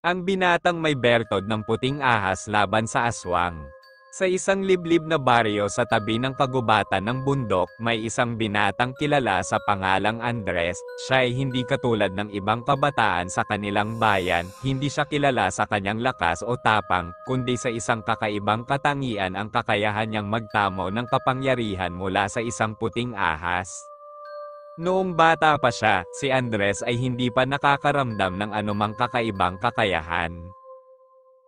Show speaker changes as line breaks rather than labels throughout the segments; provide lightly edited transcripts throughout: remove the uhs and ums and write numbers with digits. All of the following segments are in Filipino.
Ang binatang may bertod ng puting ahas laban sa aswang. Sa isang liblib na baryo sa tabi ng kagubatan ng bundok, may isang binatang kilala sa pangalang Andres. Siya ay hindi katulad ng ibang kabataan sa kanilang bayan, hindi siya kilala sa kanyang lakas o tapang, kundi sa isang kakaibang katangian, ang kakayahan niyang magtamo ng kapangyarihan mula sa isang puting ahas. Noong bata pa siya, si Andres ay hindi pa nakakaramdam ng anumang kakaibang kakayahan.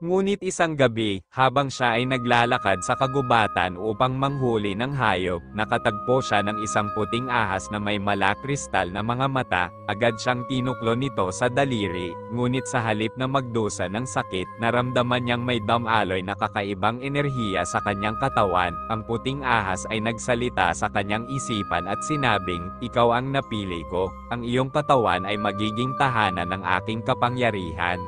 Ngunit isang gabi, habang siya ay naglalakad sa kagubatan upang manghuli ng hayop, nakatagpo siya ng isang puting ahas na may malakristal na mga mata. Agad siyang tinuklo nito sa daliri, ngunit sa halip na magdusa ng sakit, naramdaman niyang may damaloy na kakaibang enerhiya sa kanyang katawan. Ang puting ahas ay nagsalita sa kanyang isipan at sinabing, "Ikaw ang napili ko, ang iyong katawan ay magiging tahanan ng aking kapangyarihan."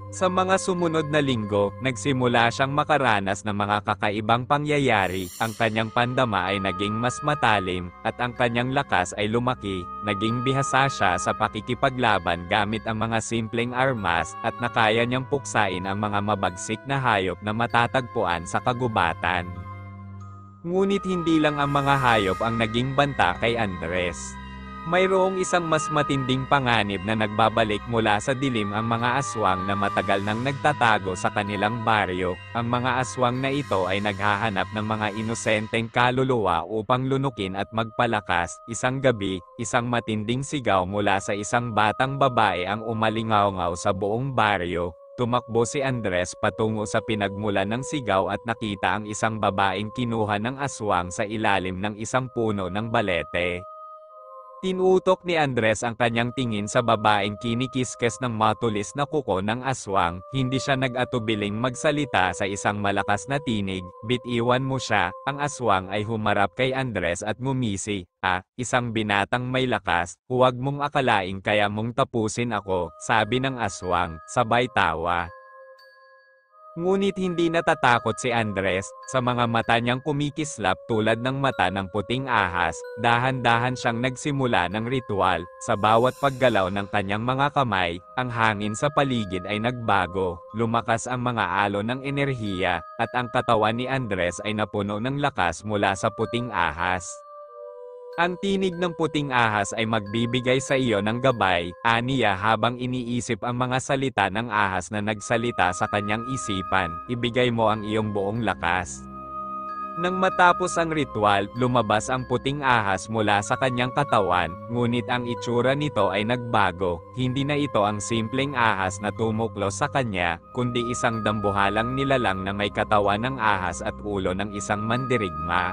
Sa mga sumunod na linggo, nagsimula siyang makaranas ng mga kakaibang pangyayari. Ang kanyang pandama ay naging mas matalim, at ang kanyang lakas ay lumaki. Naging bihasa siya sa pakikipaglaban gamit ang mga simpleng armas, at nakaya niyang puksain ang mga mabagsik na hayop na matatagpuan sa kagubatan. Ngunit hindi lang ang mga hayop ang naging banta kay Andres. Mayroong isang mas matinding panganib na nagbabalik mula sa dilim, ang mga aswang na matagal nang nagtatago sa kanilang baryo. Ang mga aswang na ito ay naghahanap ng mga inosenteng kaluluwa upang lunukin at magpalakas. Isang gabi, isang matinding sigaw mula sa isang batang babae ang umalingaw-ngaw sa buong baryo. Tumakbo si Andres patungo sa pinagmulan ng sigaw at nakita ang isang babaeng kinuha ng aswang sa ilalim ng isang puno ng balete. Tinutok ni Andres ang kanyang tingin sa babaeng kinikiskes ng matulis na kuko ng aswang. Hindi siya nag-atubiling magsalita. Sa isang malakas na tinig, "Bitiwan mo siya." Ang aswang ay humarap kay Andres at ngumisi. Isang binatang may lakas, huwag mong akalaing kaya mong tapusin ako," sabi ng aswang, sabay tawa. Ngunit hindi natatakot si Andres. Sa mga mata niyang kumikislap tulad ng mata ng puting ahas, dahan-dahan siyang nagsimula ng ritual. Sa bawat paggalaw ng kanyang mga kamay, ang hangin sa paligid ay nagbago, lumakas ang mga alon ng enerhiya, at ang katawan ni Andres ay napuno ng lakas mula sa puting ahas. Ang tinig ng puting ahas ay magbibigay sa iyo ng gabay, aniya, habang iniisip ang mga salita ng ahas na nagsalita sa kanyang isipan. Ibigay mo ang iyong buong lakas. Nang matapos ang ritual, lumabas ang puting ahas mula sa kanyang katawan, ngunit ang itsura nito ay nagbago. Hindi na ito ang simpleng ahas na tumuklo sa kanya, kundi isang dambuhalang nilalang na may katawan ng ahas at ulo ng isang mandirigma.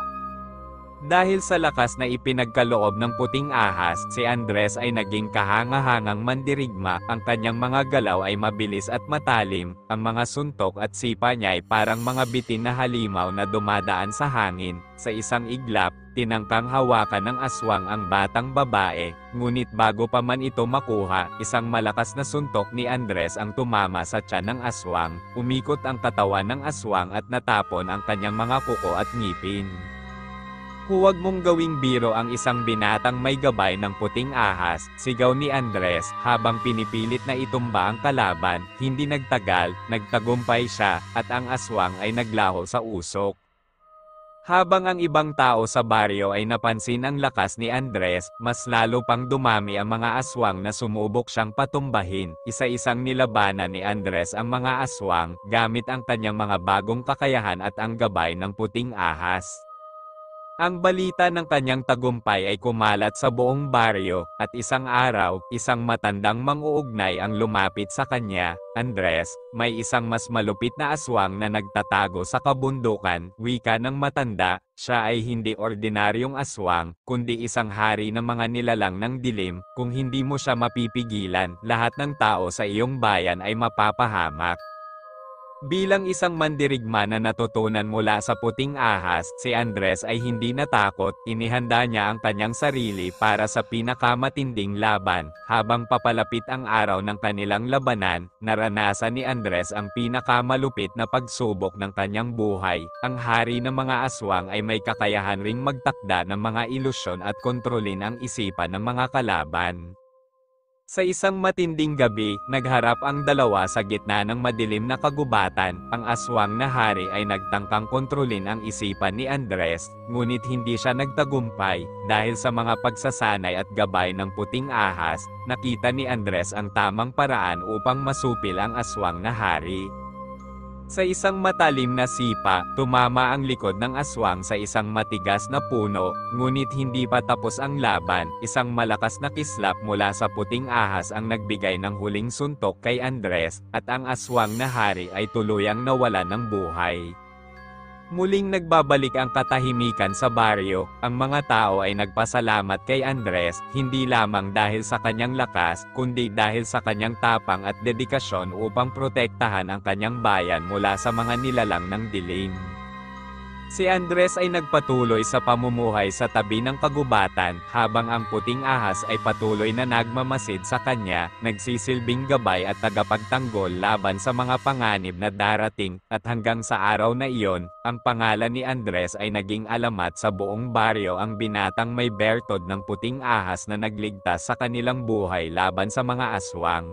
Dahil sa lakas na ipinagkaloob ng puting ahas, si Andres ay naging kahangahangang mandirigma. Ang kanyang mga galaw ay mabilis at matalim, ang mga suntok at sipa niya ay parang mga bitin na halimaw na dumadaan sa hangin. Sa isang iglap, tinangkang hawakan ng aswang ang batang babae, ngunit bago pa man ito makuha, isang malakas na suntok ni Andres ang tumama sa tiyan ng aswang. Umikot ang katawan ng aswang at natapon ang kanyang mga kuko at ngipin. "Huwag mong gawing biro ang isang binatang may gabay ng puting ahas," sigaw ni Andres, habang pinipilit na itumba ang kalaban. Hindi nagtagal, nagtagumpay siya, at ang aswang ay naglaho sa usok. Habang ang ibang tao sa baryo ay napansin ang lakas ni Andres, mas lalo pang dumami ang mga aswang na sumubok siyang patumbahin. Isa-isang nilabanan ni Andres ang mga aswang, gamit ang kanyang mga bagong kakayahan at ang gabay ng puting ahas. Ang balita ng kanyang tagumpay ay kumalat sa buong baryo, at isang araw, isang matandang mang-uugnay ang lumapit sa kanya. "Andres, may isang mas malupit na aswang na nagtatago sa kabundukan," wika ng matanda. Siya ay hindi ordinaryong aswang, kundi isang hari ng mga nilalang ng dilim. Kung hindi mo siya mapipigilan, lahat ng tao sa iyong bayan ay mapapahamak. Bilang isang mandirigma na natutunan mula sa puting ahas, si Andres ay hindi natakot. Inihanda niya ang kanyang sarili para sa pinakamatinding laban. Habang papalapit ang araw ng kanilang labanan, naranasan ni Andres ang pinakamalupit na pagsubok ng kanyang buhay. Ang hari ng mga aswang ay may kakayahan ring magtakda ng mga ilusyon at kontrolin ang isipan ng mga kalaban. Sa isang matinding gabi, nagharap ang dalawa sa gitna ng madilim na kagubatan. Ang aswang na hari ay nagtangkang kontrolin ang isipan ni Andres, ngunit hindi siya nagtagumpay. Dahil sa mga pagsasanay at gabay ng puting ahas, nakita ni Andres ang tamang paraan upang masupil ang aswang na hari. Sa isang matalim na sipa, tumama ang likod ng aswang sa isang matigas na puno, ngunit hindi pa tapos ang laban. Isang malakas na kislap mula sa puting ahas ang nagbigay ng huling suntok kay Andres, at ang aswang na hari ay tuluyang nawalan ng buhay. Muling nagbabalik ang katahimikan sa baryo. Ang mga tao ay nagpasalamat kay Andres, hindi lamang dahil sa kanyang lakas, kundi dahil sa kanyang tapang at dedikasyon upang protektahan ang kanyang bayan mula sa mga nilalang ng dilim. Si Andres ay nagpatuloy sa pamumuhay sa tabi ng kagubatan, habang ang puting ahas ay patuloy na nagmamasid sa kanya, nagsisilbing gabay at tagapagtanggol laban sa mga panganib na darating, at hanggang sa araw na iyon, ang pangalan ni Andres ay naging alamat sa buong baryo, ang binatang may bertod ng puting ahas na nagligtas sa kanilang buhay laban sa mga aswang.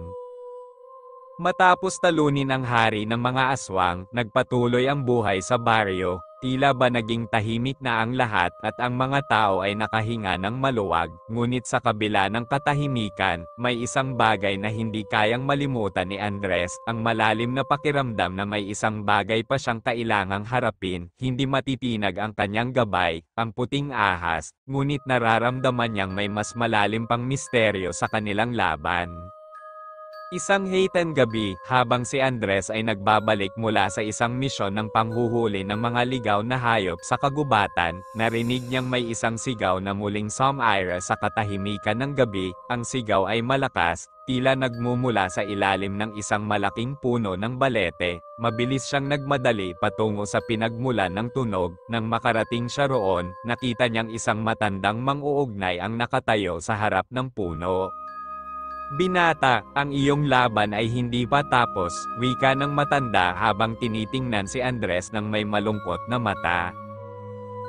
Matapos talunin ang hari ng mga aswang, nagpatuloy ang buhay sa baryo. Tila ba naging tahimik na ang lahat at ang mga tao ay nakahinga ng maluwag, ngunit sa kabila ng katahimikan, may isang bagay na hindi kayang malimutan ni Andres, ang malalim na pakiramdam na may isang bagay pa siyang kailangang harapin. Hindi matitinag ang kanyang gabay, ang puting ahas, ngunit nararamdaman niyang may mas malalim pang misteryo sa kanilang laban. Isang haten gabi, habang si Andres ay nagbabalik mula sa isang misyon ng panghuhuli ng mga ligaw na hayop sa kagubatan, narinig niyang may isang sigaw na muling sumira sa katahimikan ng gabi. Ang sigaw ay malakas, tila nagmumula sa ilalim ng isang malaking puno ng balete. Mabilis siyang nagmadali patungo sa pinagmulan ng tunog. Nang makarating siya roon, nakita niyang isang matandang mang-uugnay ang nakatayo sa harap ng puno. "Binata, ang iyong laban ay hindi pa tapos," wika ng matanda habang tinitingnan si Andres ng may malungkot na mata.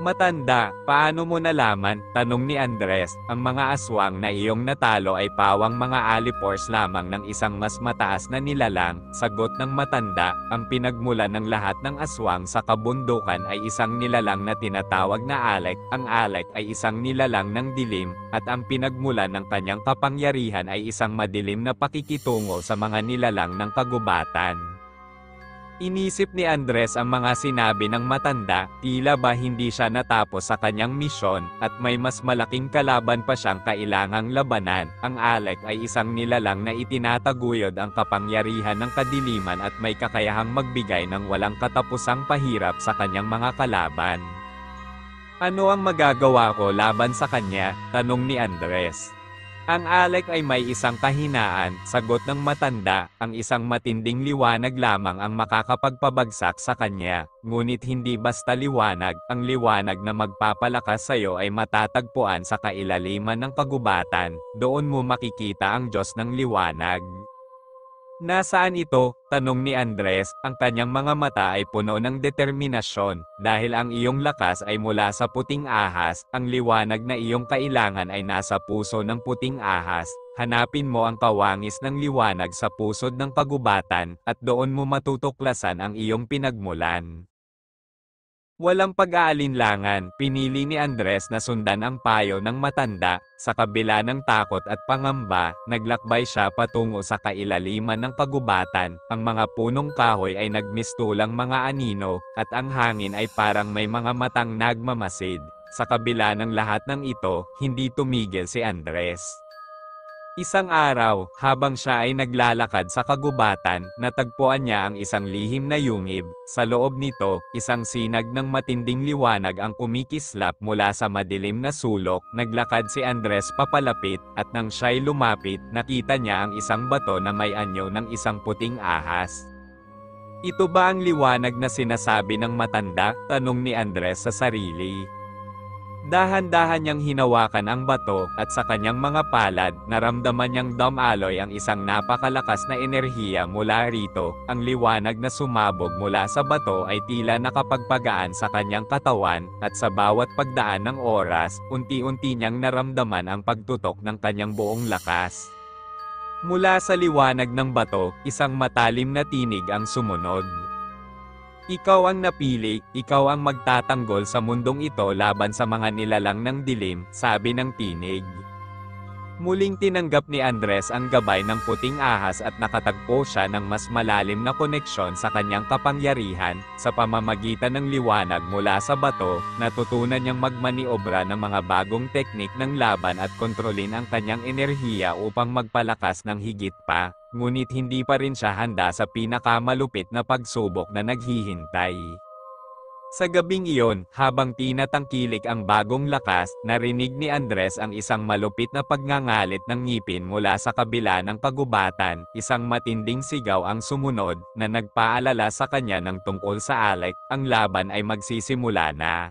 "Matanda, paano mo nalaman?" tanong ni Andres. "Ang mga aswang na iyong natalo ay pawang mga alipors lamang ng isang mas mataas na nilalang," sagot ng matanda. "Ang pinagmulan ng lahat ng aswang sa kabundukan ay isang nilalang na tinatawag na Alec. Ang Alec ay isang nilalang ng dilim, at ang pinagmulan ng kanyang kapangyarihan ay isang madilim na pakikitungo sa mga nilalang ng kagubatan." Inisip ni Andres ang mga sinabi ng matanda, tila ba hindi siya natapos sa kanyang misyon, at may mas malaking kalaban pa siyang kailangang labanan. Ang Alec ay isang nilalang na itinataguyod ang kapangyarihan ng kadiliman at may kakayahang magbigay ng walang katapusang pahirap sa kanyang mga kalaban. "Ano ang magagawa ko laban sa kanya?" tanong ni Andres. "Ang Alec ay may isang kahinaan," sagot ng matanda. "Ang isang matinding liwanag lamang ang makakapagpabagsak sa kanya. Ngunit hindi basta liwanag, ang liwanag na magpapalakas sa iyo ay matatagpuan sa kailaliman ng kagubatan. Doon mo makikita ang Diyos ng liwanag." "Nasaan ito?" tanong ni Andres. Ang kanyang mga mata ay puno ng determinasyon. "Dahil ang iyong lakas ay mula sa puting ahas, ang liwanag na iyong kailangan ay nasa puso ng puting ahas. Hanapin mo ang kawangis ng liwanag sa pusod ng kagubatan, at doon mo matutuklasan ang iyong pinagmulan." Walang pag-aalinlangan, pinili ni Andres na sundan ang payo ng matanda. Sa kabila ng takot at pangamba, naglakbay siya patungo sa kailaliman ng kagubatan. Ang mga punong kahoy ay nagmistulang mga anino, at ang hangin ay parang may mga matang nagmamasid. Sa kabila ng lahat ng ito, hindi tumigil si Andres. Isang araw, habang siya ay naglalakad sa kagubatan, natagpuan niya ang isang lihim na yungib. Sa loob nito, isang sinag ng matinding liwanag ang kumikislap mula sa madilim na sulok. Naglakad si Andres papalapit, at nang siya'y lumapit, nakita niya ang isang bato na may anyo ng isang puting ahas. "Ito ba ang liwanag na sinasabi ng matanda?" tanong ni Andres sa sarili. Dahan-dahan niyang hinawakan ang bato, at sa kanyang mga palad, naramdaman niyang dumaloy ang isang napakalakas na enerhiya mula rito. Ang liwanag na sumabog mula sa bato ay tila nakapagpagaan sa kanyang katawan, at sa bawat pagdaan ng oras, unti-unti niyang naramdaman ang pagtutok ng kanyang buong lakas. Mula sa liwanag ng bato, isang matalim na tinig ang sumunod. Ikaw ang napili, ikaw ang magtatanggol sa mundong ito laban sa mga nilalang ng dilim, sabi ng tinig. Muling tinanggap ni Andres ang gabay ng puting ahas at nakatagpo siya ng mas malalim na koneksyon sa kanyang kapangyarihan, sa pamamagitan ng liwanag mula sa bato, natutunan niyang magmaniobra ng mga bagong teknik ng laban at kontrolin ang kanyang enerhiya upang magpalakas ng higit pa, ngunit hindi pa rin siya handa sa pinakamalupit na pagsubok na naghihintay. Sa gabing iyon, habang tinatangkilik ang bagong lakas, narinig ni Andres ang isang malupit na pagngangalit ng ngipin mula sa kabila ng kagubatan, isang matinding sigaw ang sumunod, na nagpaalala sa kanya ng tungkol sa Alec, ang laban ay magsisimula na.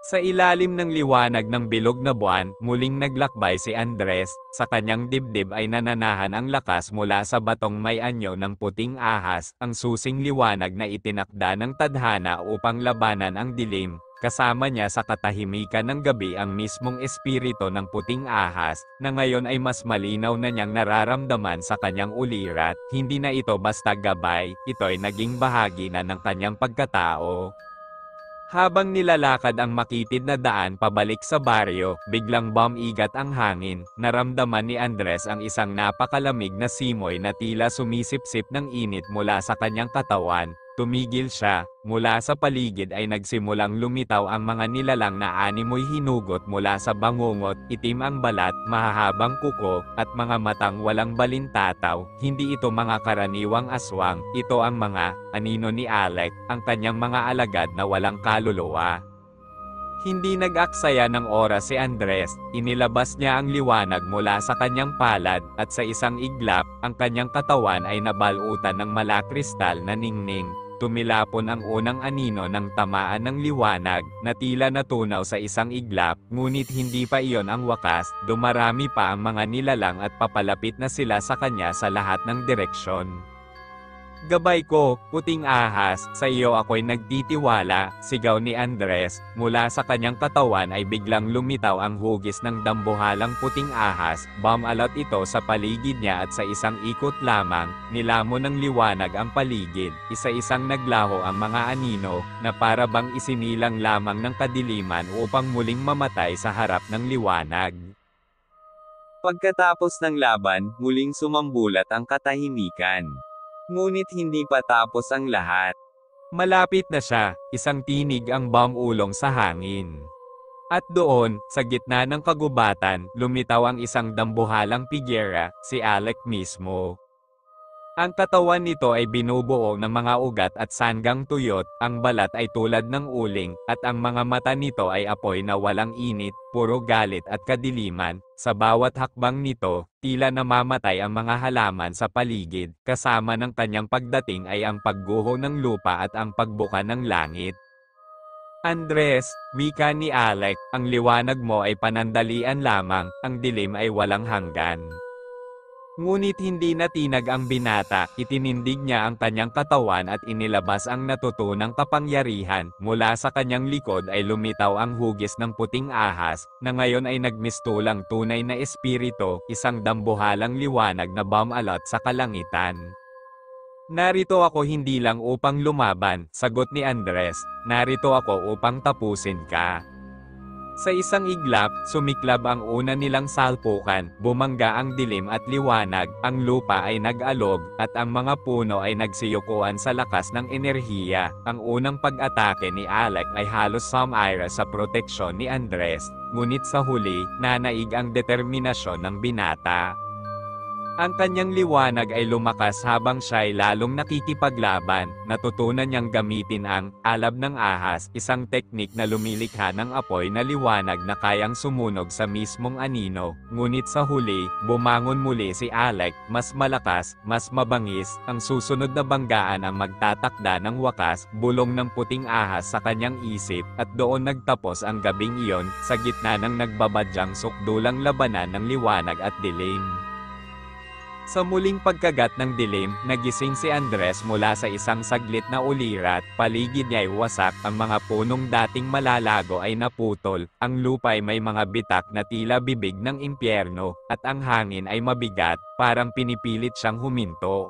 Sa ilalim ng liwanag ng bilog na buwan, muling naglakbay si Andres, sa kanyang dibdib ay nananahan ang lakas mula sa batong may anyo ng puting ahas, ang susing liwanag na itinakda ng tadhana upang labanan ang dilim. Kasama niya sa katahimikan ng gabi ang mismong espiritu ng puting ahas, na ngayon ay mas malinaw na niyang nararamdaman sa kanyang ulirat. Hindi na ito basta gabay, ito'y naging bahagi na ng kanyang pagkatao. Habang nilalakad ang makitid na daan pabalik sa baryo, biglang bumigat ang hangin. Naramdaman ni Andres ang isang napakalamig na simoy na tila sumisipsip ng init mula sa kanyang katawan. Tumigil siya, mula sa paligid ay nagsimulang lumitaw ang mga nilalang na animoy hinugot mula sa bangungot, itim ang balat, mahahabang kuko, at mga matang walang balintataw. Hindi ito mga karaniwang aswang, ito ang mga anino ni Alec, ang kanyang mga alagad na walang kaluluwa. Hindi nag-aksaya ng oras si Andres, inilabas niya ang liwanag mula sa kanyang palad, at sa isang iglap, ang kanyang katawan ay nabalutan ng malakristal na ningning. Tumilapon ang unang anino ng tamaan ng liwanag, na tila natunaw sa isang iglap, ngunit hindi pa iyon ang wakas, dumarami pa ang mga nilalang at papalapit na sila sa kanya sa lahat ng direksyon. Gabay ko, puting ahas, sa iyo ako'y nagtitiwala, sigaw ni Andres. Mula sa kanyang katawan ay biglang lumitaw ang hugis ng dambuhalang puting ahas, bumalot ito sa paligid niya at sa isang ikot lamang, nilamon ng liwanag ang paligid, isa-isang naglaho ang mga anino, na para bang isinilang lamang ng kadiliman upang muling mamatay sa harap ng liwanag. Pagkatapos ng laban, muling sumambulat ang katahimikan. Ngunit hindi pa tapos ang lahat. Malapit na siya, isang tinig ang bumulong sa hangin. At doon, sa gitna ng kagubatan, lumitaw ang isang dambuhalang figura, si Alec mismo. Ang katawan nito ay binubuo ng mga ugat at sanggang tuyot, ang balat ay tulad ng uling, at ang mga mata nito ay apoy na walang init, puro galit at kadiliman. Sa bawat hakbang nito, tila namamatay ang mga halaman sa paligid, kasama ng kanyang pagdating ay ang pagguho ng lupa at ang pagbuka ng langit. Andres, wika ni Alec, ang liwanag mo ay panandalian lamang, ang dilim ay walang hanggan. Ngunit hindi natinag ang binata, itinindig niya ang kanyang katawan at inilabas ang natutunang kapangyarihan. Mula sa kanyang likod ay lumitaw ang hugis ng puting ahas, na ngayon ay nagmistulang tunay na espiritu, isang dambuhalang liwanag na bumalot sa kalangitan. Narito ako hindi lang upang lumaban, sagot ni Andres, narito ako upang tapusin ka. Sa isang iglap, sumiklab ang una nilang salpukan, bumangga ang dilim at liwanag, ang lupa ay nag-alog, at ang mga puno ay nagsiyukuan sa lakas ng enerhiya. Ang unang pag-atake ni Alec ay halos sumira sa proteksyon ni Andres, ngunit sa huli, nanaig ang determinasyon ng binata. Ang kanyang liwanag ay lumakas habang siya ay lalong nakikipaglaban. Natutunan niyang gamitin ang alab ng ahas, isang teknik na lumilikha ng apoy na liwanag na kayang sumunog sa mismong anino. Ngunit sa huli, bumangon muli si Alec, mas malakas, mas mabangis. Ang susunod na banggaan ang magtatakda ng wakas, bulong ng puting ahas sa kanyang isip, at doon nagtapos ang gabing iyon, sa gitna ng nagbabadyang sukdulang labanan ng liwanag at dilim. Sa muling pagkagat ng dilim, nagising si Andres mula sa isang saglit na ulirat, paligid niya ay wasak, ang mga punong dating malalago ay naputol, ang lupa ay may mga bitak na tila bibig ng impyerno, at ang hangin ay mabigat, parang pinipilit siyang huminto.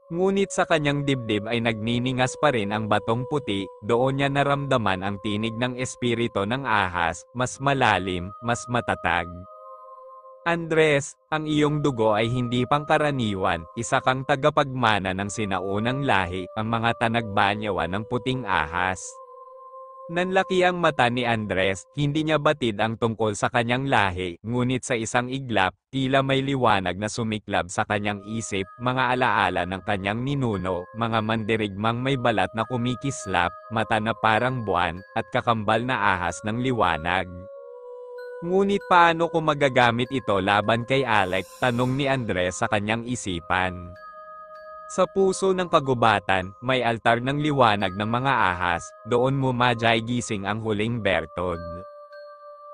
Ngunit sa kanyang dibdib ay nagniningas pa rin ang batong puti, doon niya naramdaman ang tinig ng espiritu ng ahas, mas malalim, mas matatag. Andres, ang iyong dugo ay hindi pangkaraniwan, isa kang tagapagmana ng sinaunang lahi, ang mga tanagbanyawan ng puting ahas. Nanlaki ang mata ni Andres, hindi niya batid ang tungkol sa kanyang lahi, ngunit sa isang iglap, tila may liwanag na sumiklab sa kanyang isip, mga alaala ng kanyang ninuno, mga mandirigmang may balat na kumikislap, mata na parang buwan, at kakambal na ahas ng liwanag. Ngunit paano ko magagamit ito laban kay Alec? Tanong ni Andres sa kanyang isipan. Sa puso ng kagubatan, may altar ng liwanag ng mga ahas, doon mumadyay gising ang huling Bertod.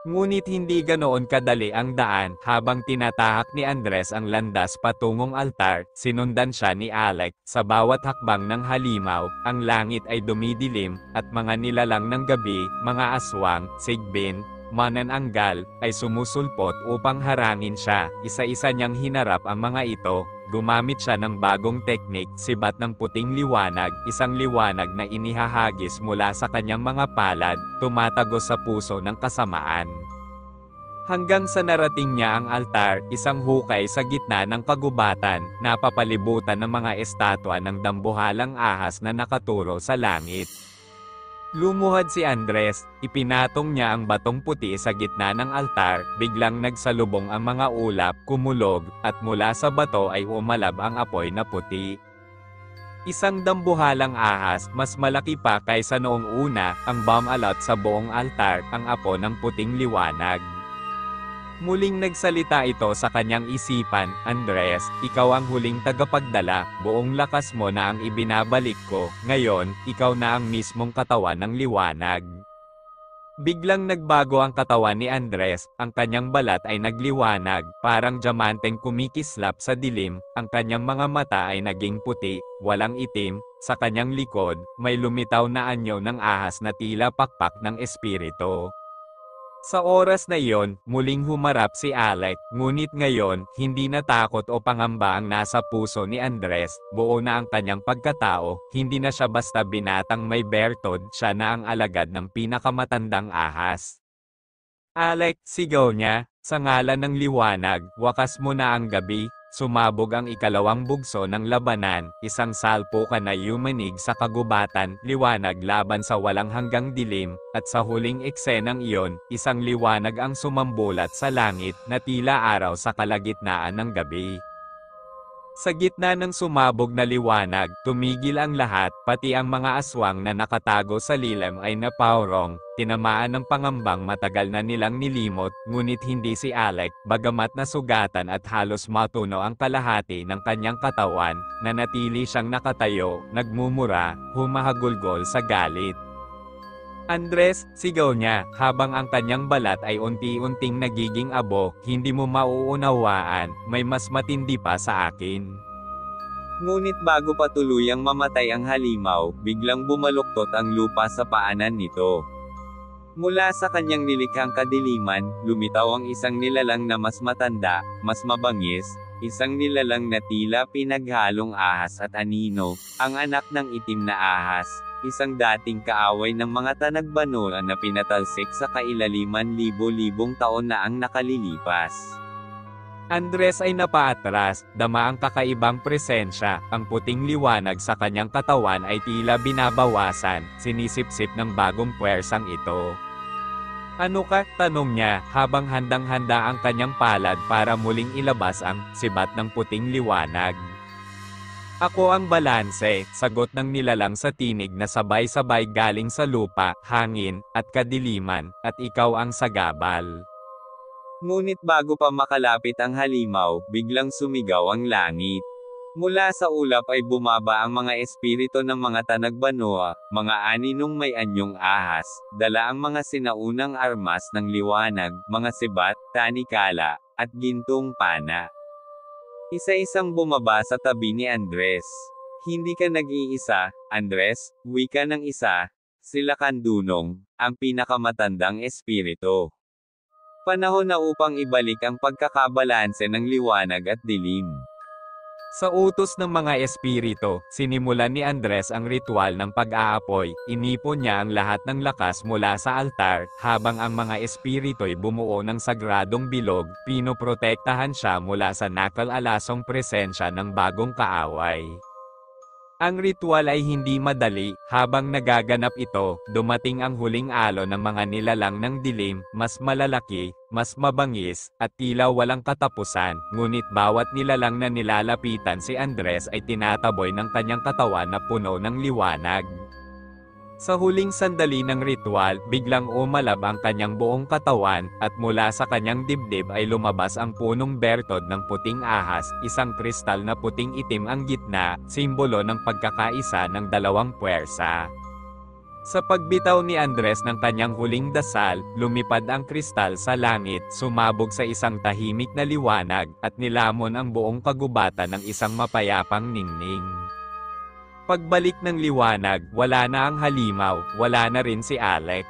Ngunit hindi ganoon kadali ang daan, habang tinatahak ni Andres ang landas patungong altar, sinundan siya ni Alec, sa bawat hakbang ng halimaw, ang langit ay dumidilim, at mga nilalang ng gabi, mga aswang, sigbin, manananggal, ay sumusulpot upang harangin siya, isa-isa niyang hinarap ang mga ito, gumamit siya ng bagong teknik, sibat ng puting liwanag, isang liwanag na inihahagis mula sa kanyang mga palad, tumatagos sa puso ng kasamaan. Hanggang sa narating niya ang altar, isang hukay sa gitna ng kagubatan, napapalibutan ng mga estatwa ng dambuhalang ahas na nakaturo sa langit. Lumuhad si Andres, ipinatong niya ang batong puti sa gitna ng altar, biglang nagsalubong ang mga ulap, kumulog, at mula sa bato ay umalab ang apoy na puti. Isang dambuhalang ahas, mas malaki pa kaysa noong una, ang bumalot sa buong altar, ang apo ng puting liwanag. Muling nagsalita ito sa kanyang isipan, Andres, ikaw ang huling tagapagdala, buong lakas mo na ang ibinabalik ko, ngayon, ikaw na ang mismong katawan ng liwanag. Biglang nagbago ang katawan ni Andres, ang kanyang balat ay nagliwanag, parang diamanteng kumikislap sa dilim, ang kanyang mga mata ay naging puti, walang itim, sa kanyang likod, may lumitaw na anyo ng ahas na tila pakpak ng espiritu. Sa oras na iyon, muling humarap si Alec, ngunit ngayon, hindi na takot o pangamba ang nasa puso ni Andres, buo na ang kanyang pagkatao, hindi na siya basta binatang may Bertod, siya na ang alagad ng pinakamatandang ahas. Alec, sigaw niya, sa ngalan ng liwanag, wakas mo na ang gabi. Sumabog ang ikalawang bugso ng labanan, isang salpukan na yumanig sa kagubatan, liwanag laban sa walang hanggang dilim, at sa huling eksenang iyon, isang liwanag ang sumambulat sa langit, na tila araw sa kalagitnaan ng gabi. Sa gitna ng sumabog na liwanag, tumigil ang lahat, pati ang mga aswang na nakatago sa lilim ay napaurong, tinamaan ng pangambang matagal na nilang nilimot, ngunit hindi si Alec, bagamat nasugatan at halos matuno ang kalahati ng kanyang katawan, nanatili siyang nakatayo, nagmumura, humahagulgol sa galit. Andres, sigaw niya, habang ang kanyang balat ay unti-unting nagiging abo, hindi mo mauunawaan, may mas matindi pa sa akin. Ngunit bago pa tuluyang mamatay ang halimaw, biglang bumaluktot ang lupa sa paanan nito. Mula sa kanyang nilikhang kadiliman, lumitaw ang isang nilalang na mas matanda, mas mabangis, isang nilalang na tila pinaghalong ahas at anino, ang anak ng itim na ahas. Isang dating kaaway ng mga tanagbanuan na pinatalsik sa kailaliman libo-libong taon na ang nakalilipas. Andres ay napaatras, dama ang kakaibang presensya, ang puting liwanag sa kanyang katawan ay tila binabawasan, sinisipsip ng bagong puwersang ito. Ano ka? Tanong niya, habang handang-handa ang kanyang palad para muling ilabas ang sibat ng puting liwanag. Ako ang balanse, sagot ng nilalang sa tinig na sabay-sabay galing sa lupa, hangin, at kadiliman, at ikaw ang sagabal. Ngunit bago pa makalapit ang halimaw, biglang sumigaw ang langit. Mula sa ulap ay bumaba ang mga espiritu ng mga tanagbanoa, mga aninong may anyong ahas, dala ang mga sinaunang armas ng liwanag, mga sibat, tanikala, at gintong pana. Isa-isang bumaba sa tabi ni Andres. Hindi ka nag-iisa, Andres, wika ng isa. Sila Kandunong, ang pinakamatandang espiritu. Panahon na upang ibalik ang pagkakabalanse ng liwanag at dilim. Sa utos ng mga espiritu, sinimulan ni Andres ang ritual ng pag-aapoy. Inipon niya ang lahat ng lakas mula sa altar, habang ang mga espiritu'y bumuo ng sagradong bilog, pinoprotektahan siya mula sa nakal-alasong presensya ng bagong kaaway. Ang ritual ay hindi madali, habang nagaganap ito, dumating ang huling alon ng mga nilalang ng dilim, mas malalaki, mas mabangis, at tila walang katapusan, ngunit bawat nilalang na nilalapitan si Andres ay tinataboy ng kanyang katawan na puno ng liwanag. Sa huling sandali ng ritual, biglang umalab ang kanyang buong katawan, at mula sa kanyang dibdib ay lumabas ang punong bertod ng puting ahas, isang kristal na puting itim ang gitna, simbolo ng pagkakaisa ng dalawang puwersa. Sa pagbitaw ni Andres ng kanyang huling dasal, lumipad ang kristal sa langit, sumabog sa isang tahimik na liwanag, at nilamon ang buong kagubatan ng isang mapayapang ningning. Pagbalik ng liwanag, wala na ang halimaw, wala na rin si Alec.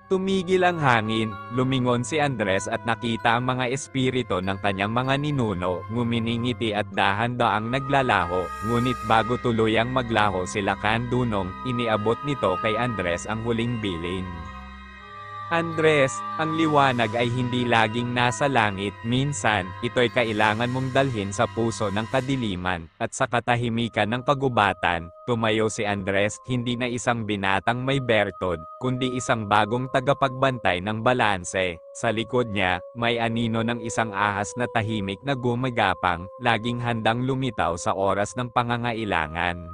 Tumigil ang hangin, lumingon si Andres at nakita ang mga espiritu ng kanyang mga ninuno, nguminingiti at dahan-daang naglalaho, ngunit bago tuluyang maglaho sila Kandunong, iniabot nito kay Andres ang huling bilin. Andres, ang liwanag ay hindi laging nasa langit, minsan, ito'y kailangan mong dalhin sa puso ng kadiliman, at sa katahimikan ng kagubatan, tumayo si Andres, hindi na isang binatang may bertod, kundi isang bagong tagapagbantay ng balanse. Sa likod niya, may anino ng isang ahas na tahimik na gumagapang, laging handang lumitaw sa oras ng pangangailangan.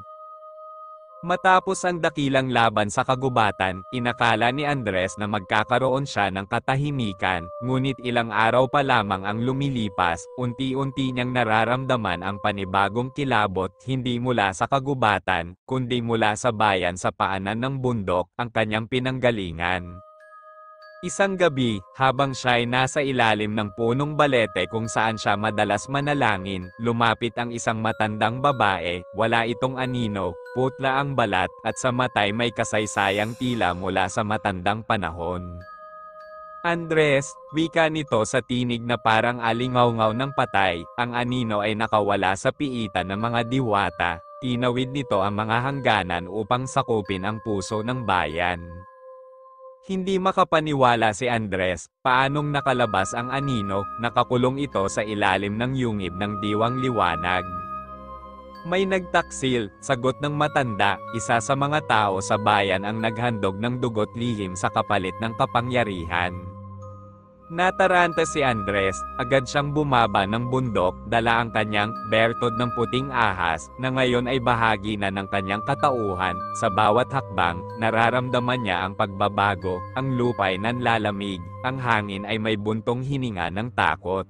Matapos ang dakilang laban sa kagubatan, inakala ni Andres na magkakaroon siya ng katahimikan, ngunit ilang araw pa lamang ang lumilipas, unti-unti niyang nararamdaman ang panibagong kilabot, hindi mula sa kagubatan, kundi mula sa bayan sa paanan ng bundok, ang kanyang pinanggalingan. Isang gabi, habang siya'y nasa ilalim ng punong balete kung saan siya madalas manalangin, lumapit ang isang matandang babae, wala itong anino, putla ang balat, at sa matay may kasaysayang tila mula sa matandang panahon. Andres, wika nito sa tinig na parang alingawngaw ng patay, ang anino ay nakawala sa piitan ng mga diwata, tinawid nito ang mga hangganan upang sakupin ang puso ng bayan. Hindi makapaniwala si Andres, paanong nakalabas ang anino, nakakulong ito sa ilalim ng yungib ng diwang liwanag. May nagtaksil, sagot ng matanda, isa sa mga tao sa bayan ang naghandog ng dugo't lihim sa kapalit ng kapangyarihan. Nataranta si Andres, agad siyang bumaba ng bundok, dala ang kanyang bertod ng puting ahas, na ngayon ay bahagi na ng kanyang katauhan. Sa bawat hakbang, nararamdaman niya ang pagbabago, ang lupa'y nanlalamig, ang hangin ay may buntong hininga ng takot.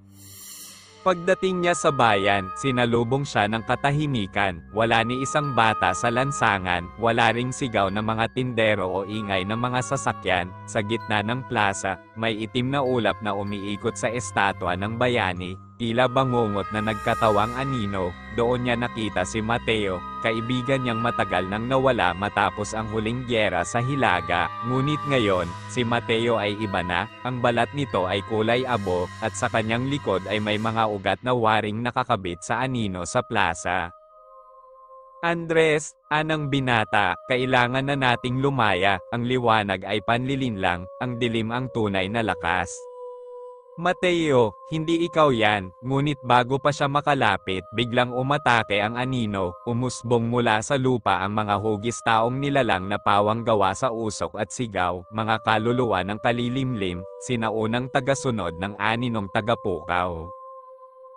Pagdating niya sa bayan, sinalubong siya ng katahimikan, wala ni isang bata sa lansangan, wala ring sigaw ng mga tindero o ingay ng mga sasakyan. Sa gitna ng plaza, may itim na ulap na umiikot sa estatwa ng bayani, tila bangungot na nagkatawang anino. Doon niya nakita si Mateo, kaibigan niyang matagal nang nawala matapos ang huling gyera sa Hilaga. Ngunit ngayon, si Mateo ay iba na, ang balat nito ay kulay abo, at sa kanyang likod ay may mga ugat na waring nakakabit sa anino sa plaza. Andres, anang binata, kailangan na nating lumaya, ang liwanag ay panlilinlang, ang dilim ang tunay na lakas. Mateo, hindi ikaw yan, ngunit bago pa siya makalapit, biglang umatake ang anino, umusbong mula sa lupa ang mga hugis taong nilalang na pawang gawa sa usok at sigaw, mga kaluluwa ng kalilimlim, sinaunang tagasunod ng aninong tagapukaw.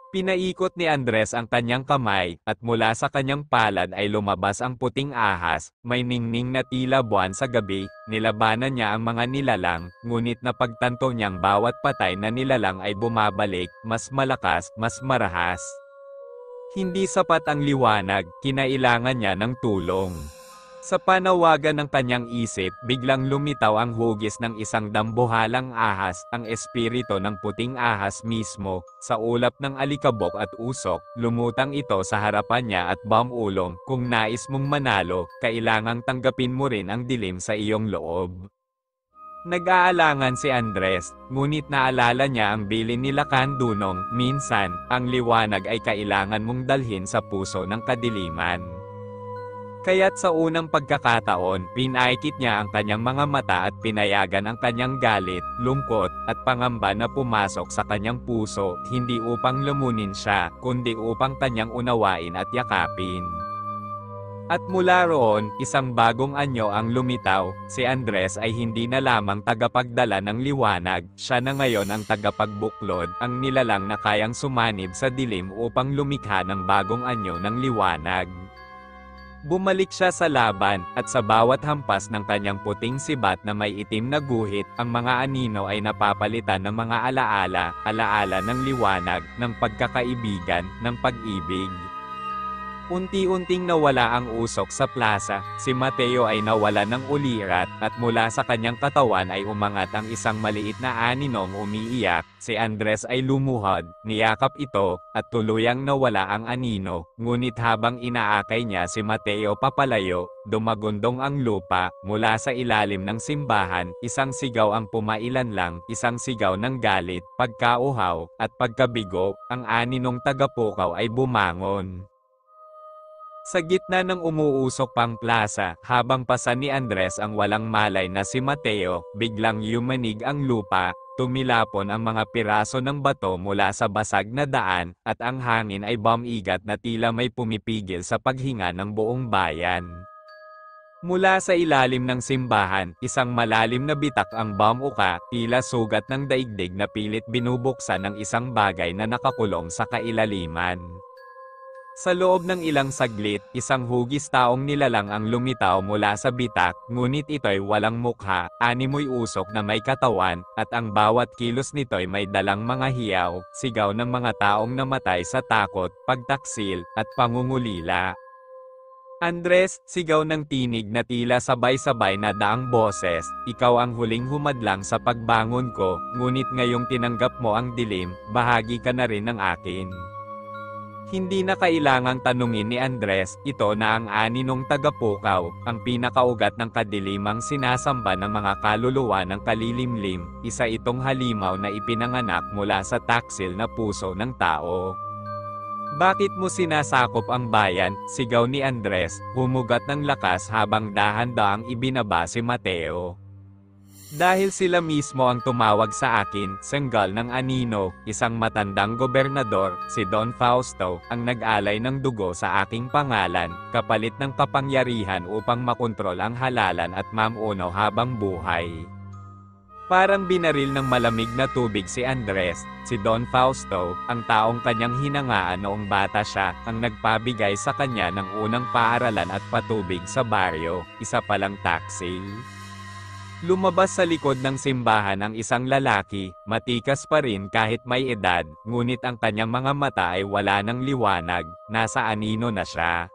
Pinaikot ni Andres ang kanyang kamay, at mula sa kanyang palad ay lumabas ang puting ahas, may ningning na tila buwan sa gabi. Nilabanan niya ang mga nilalang, ngunit napagtanto niyang bawat patay na nilalang ay bumabalik, mas malakas, mas marahas. Hindi sapat ang liwanag, kinailangan niya ng tulong. Sa panawagan ng kanyang isip, biglang lumitaw ang hugis ng isang dambuhalang ahas, ang espiritu ng puting ahas mismo. Sa ulap ng alikabok at usok, lumutang ito sa harapan niya at bumulong, kung nais mong manalo, kailangang tanggapin mo rin ang dilim sa iyong loob. Nag-aalangan si Andres, ngunit naalala niya ang bilin nila Kandunong, minsan, ang liwanag ay kailangan mong dalhin sa puso ng kadiliman. Kaya't sa unang pagkakataon, pinaikit niya ang kanyang mga mata at pinayagan ang kanyang galit, lungkot, at pangamba na pumasok sa kanyang puso, hindi upang lamunin siya, kundi upang kanyang unawain at yakapin. At mula roon, isang bagong anyo ang lumitaw. Si Andres ay hindi na lamang tagapagdala ng liwanag, siya na ngayon ang tagapagbuklod, ang nilalang na kayang sumanib sa dilim upang lumikha ng bagong anyo ng liwanag. Bumalik siya sa laban, at sa bawat hampas ng kanyang puting sibat na may itim na guhit, ang mga anino ay napapalitan ng mga alaala, alaala ng liwanag, ng pagkakaibigan, ng pag-ibig. Unti-unting nawala ang usok sa plaza, si Mateo ay nawala ng ulirat, at mula sa kanyang katawan ay umangat ang isang maliit na aninong umiiyak. Si Andres ay lumuhod, niyakap ito, at tuluyang nawala ang anino, ngunit habang inaakay niya si Mateo papalayo, dumagundong ang lupa, mula sa ilalim ng simbahan, isang sigaw ang pumailan lang, isang sigaw ng galit, pagkauhaw, at pagkabigo, ang aninong tagapukaw ay bumangon. Sa gitna ng umuusok pang plaza, habang pasa ni Andres ang walang malay na si Mateo, biglang yumanig ang lupa, tumilapon ang mga piraso ng bato mula sa basag na daan, at ang hangin ay bumigat na tila may pumipigil sa paghinga ng buong bayan. Mula sa ilalim ng simbahan, isang malalim na bitak ang bumuka, tila sugat ng daigdig na pilit binubuksan ng isang bagay na nakakulong sa kailaliman. Sa loob ng ilang saglit, isang hugis taong nilalang ang lumitaw mula sa bitak, ngunit ito'y walang mukha, animoy usok na may katawan, at ang bawat kilos nito'y may dalang mga hiyaw, sigaw ng mga taong namatay sa takot, pagtaksil, at pangungulila. Andres, sigaw ng tinig na tila sabay-sabay na daang boses, ikaw ang huling humadlang sa pagbangon ko, ngunit ngayong tinanggap mo ang dilim, bahagi ka na rin ng akin. Hindi na kailangang tanungin ni Andres, ito na ang aninong tagapukaw, ang pinakaugat ng kadilimang sinasamba ng mga kaluluwa ng kalilimlim, isa itong halimaw na ipinanganak mula sa taksil na puso ng tao. Bakit mo sinasakop ang bayan? Sigaw ni Andres, humugat ng lakas habang dahan-daang ibinaba si Mateo. Dahil sila mismo ang tumawag sa akin, senggal ng anino, isang matandang gobernador, si Don Fausto, ang nag-alay ng dugo sa aking pangalan, kapalit ng kapangyarihan upang makontrol ang halalan at mamuno habang buhay. Parang binaril ng malamig na tubig si Andres, si Don Fausto, ang taong kanyang hinangaan noong bata siya, ang nagpabigay sa kanya ng unang paaralan at patubig sa baryo, isa palang taksil. Lumabas sa likod ng simbahan ang isang lalaki, matikas pa rin kahit may edad, ngunit ang kanyang mga mata ay wala ng liwanag, nasa anino na siya.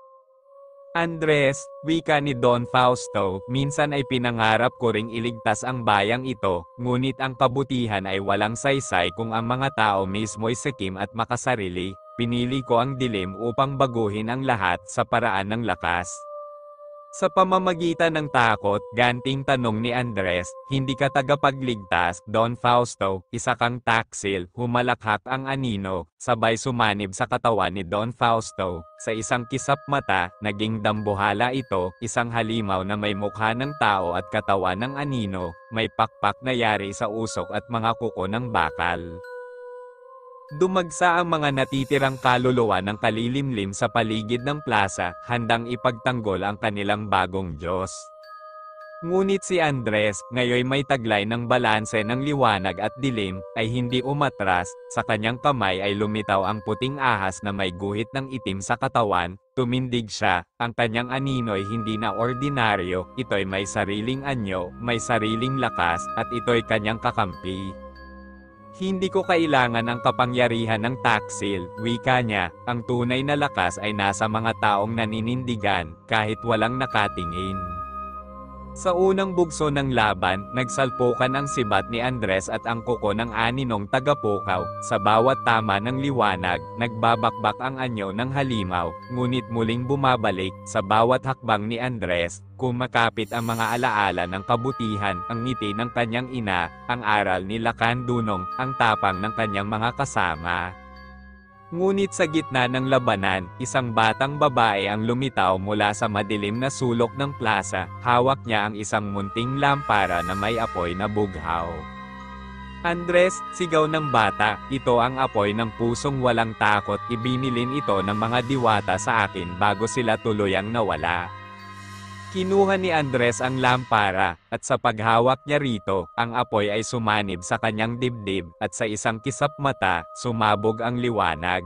Andres, wika ni Don Fausto, minsan ay pinangarap ko ring iligtas ang bayang ito, ngunit ang kabutihan ay walang saysay kung ang mga tao mismo'y sakim at makasarili, pinili ko ang dilim upang baguhin ang lahat sa paraan ng lakas. Sa pamamagitan ng takot, ganting tanong ni Andres, hindi ka tagapagligtas, Don Fausto, isa kang taksil, humalakhak ang anino, sabay sumanib sa katawan ni Don Fausto, sa isang kisap mata, naging dambuhala ito, isang halimaw na may mukha ng tao at katawan ng anino, may pakpak na yari sa usok at mga kuko ng bakal. Dumagsa ang mga natitirang kaluluwa ng kalilimlim sa paligid ng plaza, handang ipagtanggol ang kanilang bagong Diyos. Ngunit si Andres, ngayoy may taglay ng balanse ng liwanag at dilim, ay hindi umatras, sa kanyang kamay ay lumitaw ang puting ahas na may guhit ng itim sa katawan, tumindig siya, ang kanyang anino'y hindi na ordinaryo, ito'y may sariling anyo, may sariling lakas, at ito'y kanyang kakampi. Hindi ko kailangan ang kapangyarihan ng taksil, wika niya, ang tunay na lakas ay nasa mga taong naninindigan, kahit walang nakatingin. Sa unang bugso ng laban, nagsalpukan ang sibat ni Andres at ang kuko ng aninong taga-Pukaw. Sa bawat tama ng liwanag, nagbabakbak ang anyo ng halimaw, ngunit muling bumabalik, sa bawat hakbang ni Andres, kumakapit ang mga alaala ng kabutihan, ang ngiti ng kanyang ina, ang aral ni Lakan Dunong, ang tapang ng kanyang mga kasama. Ngunit sa gitna ng labanan, isang batang babae ang lumitaw mula sa madilim na sulok ng plaza. Hawak niya ang isang munting lampara na may apoy na bughaw. Andres, sigaw ng bata, ito ang apoy ng pusong walang takot. Ibinilin ito ng mga diwata sa akin bago sila tuluyang nawala. Kinuha ni Andres ang lampara, at sa paghawak niya rito, ang apoy ay sumanib sa kanyang dibdib, at sa isang kisap mata, sumabog ang liwanag.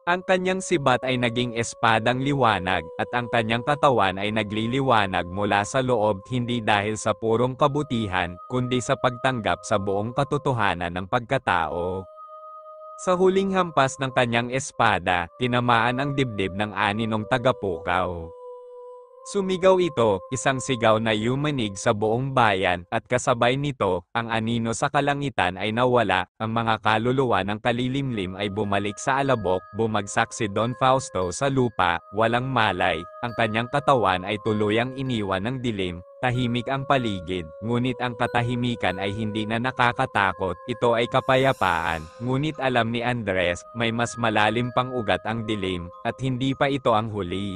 Ang kanyang sibat ay naging espadang liwanag, at ang kanyang katawan ay nagliliwanag mula sa loob hindi dahil sa purong kabutihan, kundi sa pagtanggap sa buong katotohanan ng pagkatao. Sa huling hampas ng kanyang espada, tinamaan ang dibdib ng aninong taga-Pukaw. Sumigaw ito, isang sigaw na yumanig sa buong bayan, at kasabay nito, ang anino sa kalangitan ay nawala, ang mga kaluluwa ng kalilimlim ay bumalik sa alabok, bumagsak si Don Fausto sa lupa, walang malay, ang kanyang katawan ay tuluyang iniwan ng dilim, tahimik ang paligid, ngunit ang katahimikan ay hindi na nakakatakot, ito ay kapayapaan, ngunit alam ni Andres, may mas malalim pang ugat ang dilim, at hindi pa ito ang huli.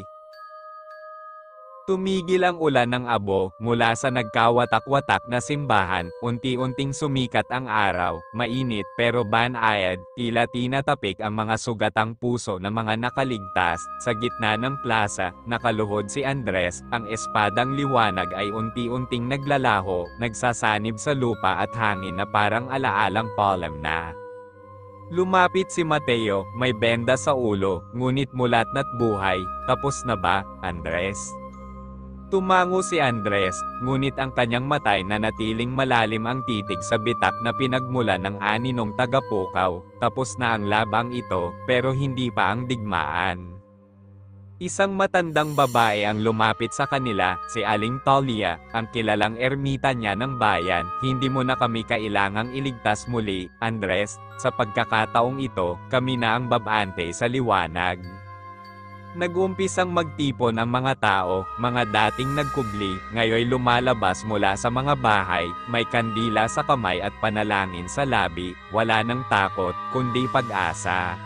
Tumigil ang ulan ng abo, mula sa nagkawatak-watak na simbahan, unti-unting sumikat ang araw, mainit pero banayad, tila tinatapik ang mga sugatang puso ng mga nakaligtas, sa gitna ng plaza, nakaluhod si Andres, ang espadang liwanag ay unti-unting naglalaho, nagsasanib sa lupa at hangin na parang alaalang polem na. Lumapit si Mateo, may benda sa ulo, ngunit mulat na't buhay. Tapos na ba, Andres? Tumango si Andres, ngunit ang kanyang matay na natiling malalim ang titig sa bitak na pinagmula ng aninong taga-Pukaw. Tapos na ang labang ito, pero hindi pa ang digmaan. Isang matandang babae ang lumapit sa kanila, si Aling Talia, ang kilalang ermita niya ng bayan. Hindi mo na kami kailangang iligtas muli, Andres, sa pagkakataong ito, kami na ang babante sa liwanag. Nag-umpisang magtipon ang mga tao, mga dating nagkubli, ngayoy lumalabas mula sa mga bahay, may kandila sa kamay at panalangin sa labi, wala nang takot, kundi pag-asa.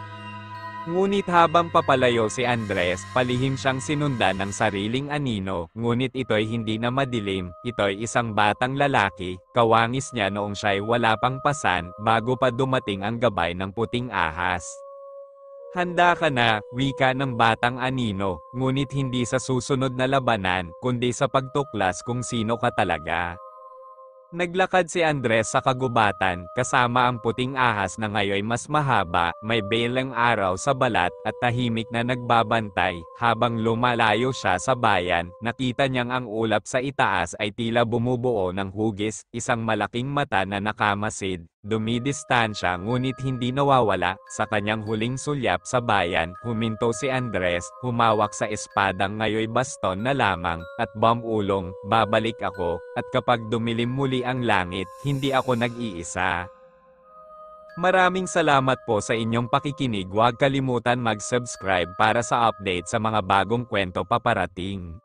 Ngunit habang papalayo si Andres, palihim siyang sinundan ng sariling anino, ngunit ito'y hindi na madilim, ito'y isang batang lalaki, kawangis niya noong siya'y wala pang pasan, bago pa dumating ang gabay ng puting ahas. Handa ka na, wika ng batang anino, ngunit hindi sa susunod na labanan, kundi sa pagtuklas kung sino ka talaga. Naglakad si Andres sa kagubatan, kasama ang puting ahas na ngayoy mas mahaba, may belang araw sa balat, at tahimik na nagbabantay. Habang lumalayo siya sa bayan, nakita niyang ang ulap sa itaas ay tila bumubuo ng hugis, isang malaking mata na nakamasid. Dumidistansya ngunit hindi nawawala, sa kanyang huling sulyap sa bayan, huminto si Andres, humawak sa espadang ngayoy baston na lamang, at bamulong, babalik ako, at kapag dumilim muli ang langit, hindi ako nag-iisa. Maraming salamat po sa inyong pakikinig, huwag kalimutan mag-subscribe para sa update sa mga bagong kwento paparating.